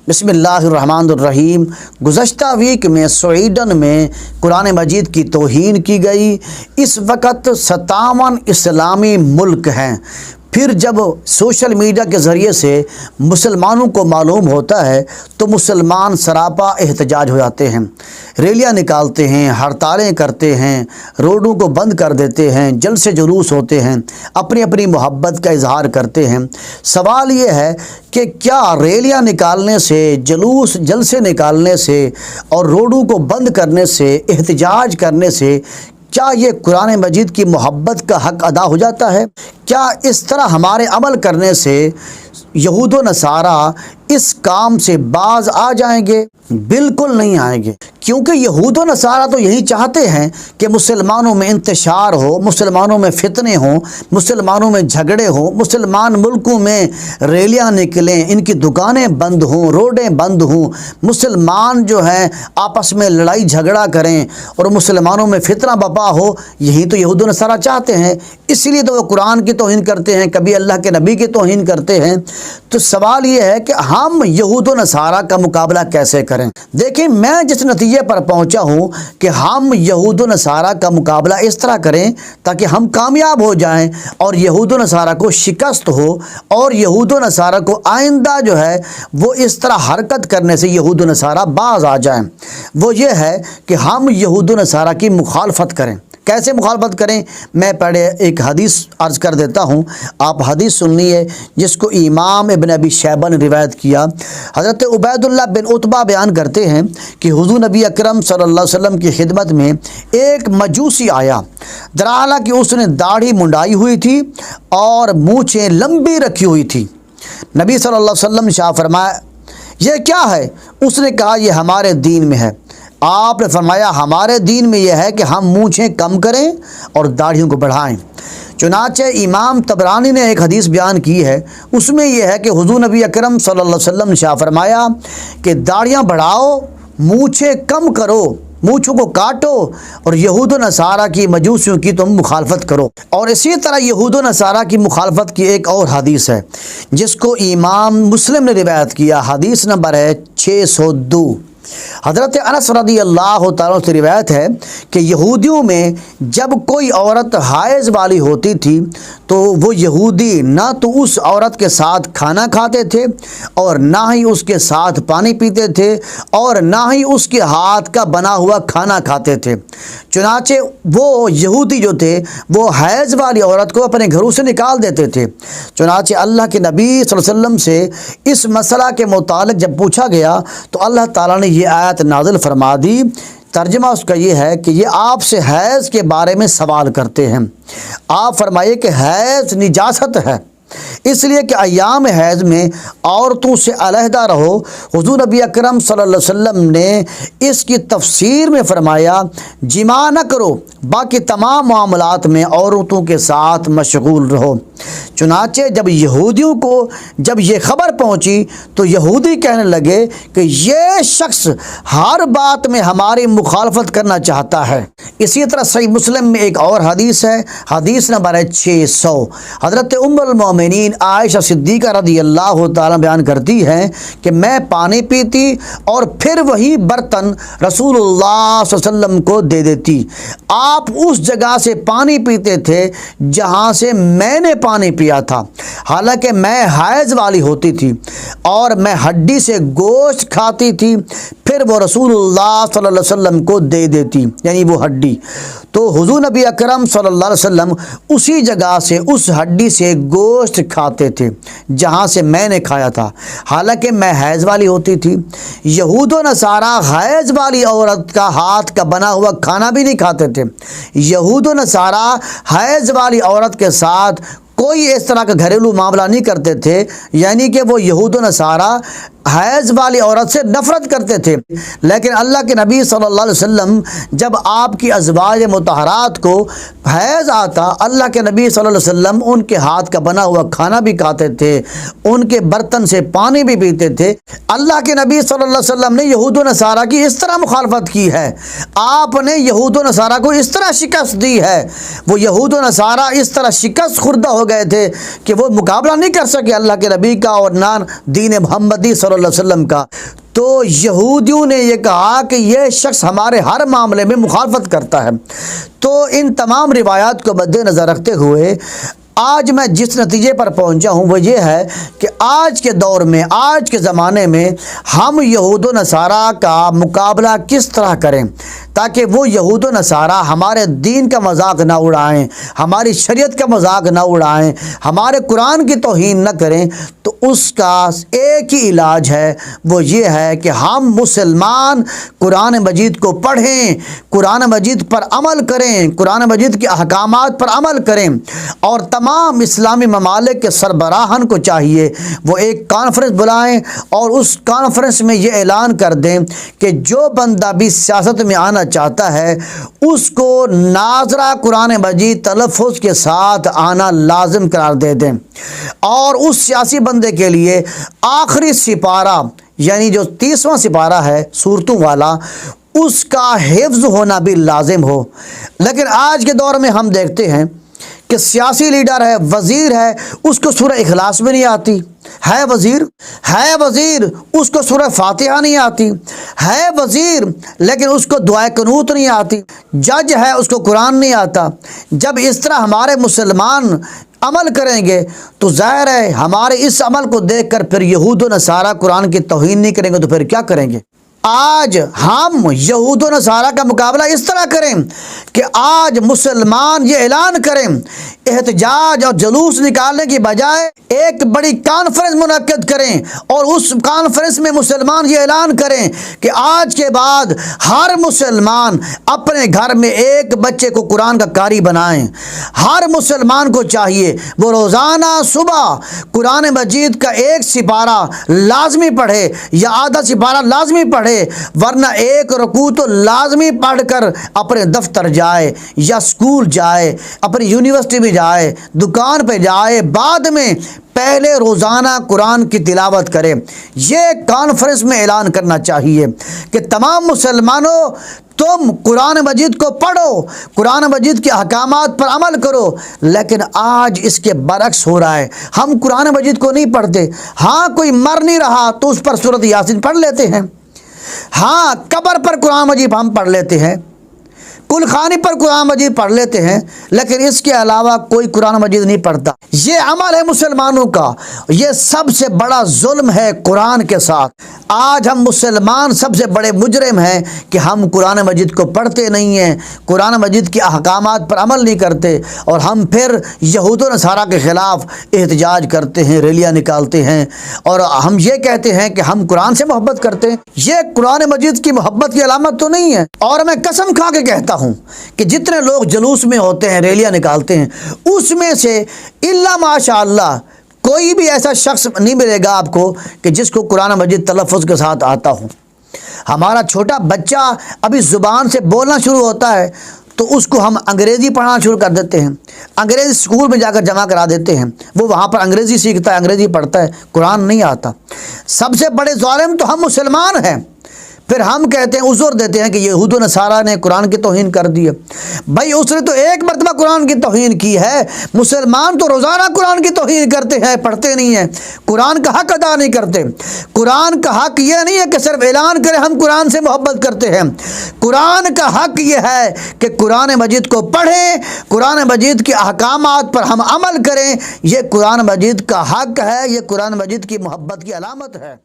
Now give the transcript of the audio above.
بسم اللہ الرحمن الرحیم۔ گزشتہ ویک میں سویڈن میں قرآن مجید کی توہین کی گئی۔ اس وقت 57 اسلامی ملک ہیں۔ پھر جب سوشل میڈیا کے ذریعے سے مسلمانوں کو معلوم ہوتا ہے تو مسلمان سراپا احتجاج ہو جاتے ہیں، ریلیاں نکالتے ہیں، ہڑتالیں کرتے ہیں، روڈوں کو بند کر دیتے ہیں، جلسے جلوس ہوتے ہیں، اپنی اپنی محبت کا اظہار کرتے ہیں۔ سوال یہ ہے کہ کیا ریلیاں نکالنے سے، جلسے نکالنے سے اور روڈوں کو بند کرنے سے، احتجاج کرنے سے کیا یہ قرآن مجید کی محبت کا حق ادا ہو جاتا ہے؟ کیا اس طرح ہمارے عمل کرنے سے یہود و نصارہ اس کام سے باز آ جائیں گے؟ بالکل نہیں آئیں گے، کیونکہ یہود و نصارہ تو یہی چاہتے ہیں کہ مسلمانوں میں انتشار ہو، مسلمانوں میں فتنے ہوں، مسلمانوں میں جھگڑے ہوں، مسلمان ملکوں میں ریلیاں نکلیں، ان کی دکانیں بند ہوں، روڈیں بند ہوں، مسلمان جو ہیں آپس میں لڑائی جھگڑا کریں اور مسلمانوں میں فتنہ بپا ہو۔ یہی تو یہود و نصارہ چاہتے ہیں، اس لیے تو وہ قرآن کی توہین کرتے ہیں، کبھی اللہ کے نبی کی توہین کرتے ہیں۔ تو سوال یہ ہے کہ ہم یہود و نصارہ کا مقابلہ کیسے کریں؟ دیکھیں، میں جس نتیجے پر پہنچا ہوں کہ ہم یہود و نصارہ کا مقابلہ اس طرح کریں تاکہ ہم کامیاب ہو جائیں اور یہود و نصارہ کو شکست ہو، اور یہود و نصارہ کو آئندہ جو ہے وہ اس طرح حرکت کرنے سے یہود و نصارہ باز آ جائیں۔ وہ یہ ہے کہ ہم یہود و نصارہ کی مخالفت کریں۔ کیسے مخالفت کریں؟ میں پہلے ایک حدیث عرض کر دیتا ہوں، آپ حدیث سنیے جس کو امام ابن ابی شیبہ نے روایت کیا۔ حضرت عبید اللہ بن عتبہ بیان کرتے ہیں کہ حضور نبی اکرم صلی اللہ علیہ وسلم کی خدمت میں ایک مجوسی آیا، دراحالہ کہ اس نے داڑھی منڈائی ہوئی تھی اور مونچھیں لمبی رکھی ہوئی تھی۔ نبی صلی اللہ علیہ وسلم نے شاہ فرمایا، یہ کیا ہے؟ اس نے کہا، یہ ہمارے دین میں ہے۔ آپ نے فرمایا، ہمارے دین میں یہ ہے کہ ہم مونچھیں کم کریں اور داڑھیوں کو بڑھائیں۔ چنانچہ امام طبرانی نے ایک حدیث بیان کی ہے، اس میں یہ ہے کہ حضور نبی اکرم صلی اللہ علیہ وسلم نے شاہ فرمایا کہ داڑھیاں بڑھاؤ، مونچھیں کم کرو، مونچھوں کو کاٹو، اور یہود و نصارہ کی، مجوسیوں کی تم مخالفت کرو۔ اور اسی طرح یہود و نصارہ کی مخالفت کی ایک اور حدیث ہے جس کو امام مسلم نے روایت کیا، حدیث نمبر ہے 602۔ حضرت انس رضی اللہ تعالیٰ سے روایت ہے کہ یہودیوں میں جب کوئی عورت حائض والی ہوتی تھی تو وہ یہودی نہ تو اس عورت کے ساتھ کھانا کھاتے تھے اور نہ ہی اس کے ساتھ پانی پیتے تھے اور نہ ہی اس کے ہاتھ کا بنا ہوا کھانا کھاتے تھے۔ چنانچہ وہ یہودی جو تھے وہ حیض والی عورت کو اپنے گھروں سے نکال دیتے تھے۔ چنانچہ اللہ کے نبی صلی اللہ علیہ وسلم سے اس مسئلہ کے متعلق جب پوچھا گیا تو اللہ تعالیٰ نے یہ آیت نازل فرما دی۔ ترجمہ اس کا یہ ہے کہ یہ آپ سے حیض کے بارے میں سوال کرتے ہیں۔ آپ فرمائیے کہ حیض نجاست ہے، اس لیے کہ ایام حیض میں عورتوں سے علیحدہ رہو۔ حضور نبی اکرم صلی اللہ علیہ وسلم نے اس کی تفسیر میں فرمایا، جماع نہ کرو، باقی تمام معاملات میں عورتوں کے ساتھ مشغول رہو۔ چنانچہ جب یہودیوں کو جب یہ خبر پہنچی تو یہودی کہنے لگے کہ یہ شخص ہر بات میں ہماری مخالفت کرنا چاہتا ہے۔ اسی طرح صحیح مسلم میں ایک اور حدیث ہے، حدیث نمبر ہے 600۔ حضرت ام المومنین عائشہ صدیقہ رضی اللہ تعالیٰ بیان کرتی ہیں کہ میں پانی پیتی اور پھر وہی برتن رسول اللہ صلی اللہ علیہ وسلم کو دے دیتی۔ آپ اس جگہ سے پانی پیتے تھے جہاں سے میں نے پانی پیا تھا، حالانکہ میں حیض والی ہوتی تھی اور میں ہڈی سے گوشت کھاتی تھی، پھر وہ رسول اللہ صلی اللہ علیہ وسلم کو دے دیتی، یعنی وہ ہڈی۔ تو حضور نبی اکرم صلی اللہ علیہ وسلم اسی جگہ سے، اس ہڈی سے گوشت کھاتے تھے جہاں سے میں نے کھایا تھا، حالانکہ میں حیض والی ہوتی تھی۔ یہود و نصارہ حیض والی عورت کا ہاتھ کا بنا ہوا کھانا بھی نہیں کھاتے تھے۔ یہود و نصارہ حیض والی عورت کے ساتھ کوئی اس طرح کا گھریلو معاملہ نہیں کرتے تھے، یعنی کہ وہ یہود و نصارہ حیض والی عورت سے نفرت کرتے تھے۔ لیکن اللہ کے نبی صلی اللہ علیہ وسلم جب آپ کی ازواج مطہرات کو حیض آتا، اللہ کے نبی صلی اللہ علیہ وسلم ان کے ہاتھ کا بنا ہوا کھانا بھی کھاتے تھے، ان کے برتن سے پانی بھی پیتے تھے۔ اللہ کے نبی صلی اللہ علیہ وسلم نے یہود و نصارہ کی اس طرح مخالفت کی ہے، آپ نے یہود و نصارہ کو اس طرح شکست دی ہے۔ وہ یہود و نصارہ اس طرح شکست خوردہ ہو گئے تھے کہ وہ مقابلہ نہیں کر سکے اللہ کے نبی کا اور نہ دین محمدی صلی صلی اللہ علیہ وسلم کا، تو یہودیوں نے یہ کہا کہ یہ شخص ہمارے ہر معاملے میں مخالفت کرتا ہے۔ تو ان تمام روایات کو مد نظر رکھتے ہوئے آج میں جس نتیجے پر پہنچا ہوں وہ یہ ہے کہ آج کے دور میں، آج کے زمانے میں ہم یہود و نصارہ کا مقابلہ کس طرح کریں تاکہ وہ یہود و نصارہ ہمارے دین کا مذاق نہ اڑائیں، ہماری شریعت کا مذاق نہ اڑائیں، ہمارے قرآن کی توہین نہ کریں۔ تو اس کا ایک ہی علاج ہے، وہ یہ ہے کہ ہم مسلمان قرآن مجید کو پڑھیں، قرآن مجید پر عمل کریں، قرآن مجید کے احکامات پر عمل کریں، اور تمام اسلامی ممالک کے سربراہان کو چاہیے وہ ایک کانفرنس بلائیں اور اس کانفرنس میں یہ اعلان کر دیں کہ جو بندہ بھی سیاست میں آنا چاہتا ہے اس کو ناظرہ قرآن مجید تلفظ کے ساتھ آنا لازم قرار دے دیں، اور اس سیاسی بندے کے لیے آخری سپارہ یعنی جو 30واں سپارہ ہے سورتوں والا، اس کا حفظ ہونا بھی لازم ہو۔ لیکن آج کے دور میں ہم دیکھتے ہیں کہ سیاسی لیڈر ہے، وزیر ہے، اس کو سورہ اخلاص بھی نہیں آتی، ہے وزیر اس کو سورہ فاتحہ نہیں آتی، ہے وزیر لیکن اس کو دعائے قنوت نہیں آتی، جج ہے اس کو قرآن نہیں آتا۔ جب اس طرح ہمارے مسلمان عمل کریں گے تو ظاہر ہے ہمارے اس عمل کو دیکھ کر پھر یہود و نصارہ قرآن کی توہین نہیں کریں گے تو پھر کیا کریں گے؟ آج ہم یہود و نصارہ کا مقابلہ اس طرح کریں کہ آج مسلمان یہ اعلان کریں، احتجاج اور جلوس نکالنے کی بجائے ایک بڑی کانفرنس منعقد کریں، اور اس کانفرنس میں مسلمان یہ اعلان کریں کہ آج کے بعد ہر مسلمان اپنے گھر میں ایک بچے کو قرآن کا قاری بنائیں۔ ہر مسلمان کو چاہیے وہ روزانہ صبح قرآن مجید کا ایک سپارہ لازمی پڑھے یا آدھا سپارہ لازمی پڑھے، ورنہ ایک رکوع تو لازمی پڑھ کر اپنے دفتر جائے یا سکول جائے، اپنی یونیورسٹی میں جائے، دکان پہ جائے، بعد میں پہلے روزانہ قرآن کی تلاوت کرے۔ یہ کانفرنس میں اعلان کرنا چاہیے کہ تمام مسلمانوں تم قرآن مجید کو پڑھو، قرآن مجید کے احکامات پر عمل کرو۔ لیکن آج اس کے برعکس ہو رہا ہے، ہم قرآن مجید کو نہیں پڑھتے، ہاں کوئی مر نہیں رہا تو اس پر سورۃ یاسین پڑھ لیتے ہیں، ہاں قبر پر قرآن مجید ہم پڑھ لیتے ہیں، کل خانی پر قرآن مجید پڑھ لیتے ہیں، لیکن اس کے علاوہ کوئی قرآن مجید نہیں پڑھتا۔ یہ عمل ہے مسلمانوں کا، یہ سب سے بڑا ظلم ہے قرآن کے ساتھ۔ آج ہم مسلمان سب سے بڑے مجرم ہیں کہ ہم قرآن مجید کو پڑھتے نہیں ہیں، قرآن مجید کے احکامات پر عمل نہیں کرتے، اور ہم پھر یہود و نصارہ کے خلاف احتجاج کرتے ہیں، ریلیاں نکالتے ہیں، اور ہم یہ کہتے ہیں کہ ہم قرآن سے محبت کرتے ہیں۔ یہ قرآن مجید کی محبت کی علامت تو نہیں ہے۔ اور میں قسم کھا کے کہتا ہوں کہ جتنے لوگ جلوس میں ہوتے ہیں، ریلیاں نکالتے ہیں، اس میں سے الا ماشاء اللہ کوئی بھی ایسا شخص نہیں ملے گا آپ کو کہ جس کو قرآن مجید تلفظ کے ساتھ آتا ہو۔ ہمارا چھوٹا بچہ ابھی زبان سے بولنا شروع ہوتا ہے تو اس کو ہم انگریزی پڑھانا شروع کر دیتے ہیں، انگریزی اسکول میں جا کر جمع کرا دیتے ہیں، وہ وہاں پر انگریزی سیکھتا ہے، انگریزی پڑھتا ہے، قرآن نہیں آتا۔ سب سے بڑے ظالم تو ہم مسلمان ہیں۔ پھر ہم کہتے ہیں، عذر دیتے ہیں کہ یہود و نصارہ نے قرآن کی توہین کر دی ہے۔ بھائی اس نے تو ایک مرتبہ قرآن کی توہین کی ہے، مسلمان تو روزانہ قرآن کی توہین کرتے ہیں، پڑھتے نہیں ہیں، قرآن کا حق ادا نہیں کرتے۔ قرآن کا حق یہ نہیں ہے کہ صرف اعلان کریں ہم قرآن سے محبت کرتے ہیں، قرآن کا حق یہ ہے کہ قرآن مجید کو پڑھیں، قرآن مجید کے احکامات پر ہم عمل کریں۔ یہ قرآن مجید کا حق ہے، یہ قرآن مجید کی محبت کی علامت ہے۔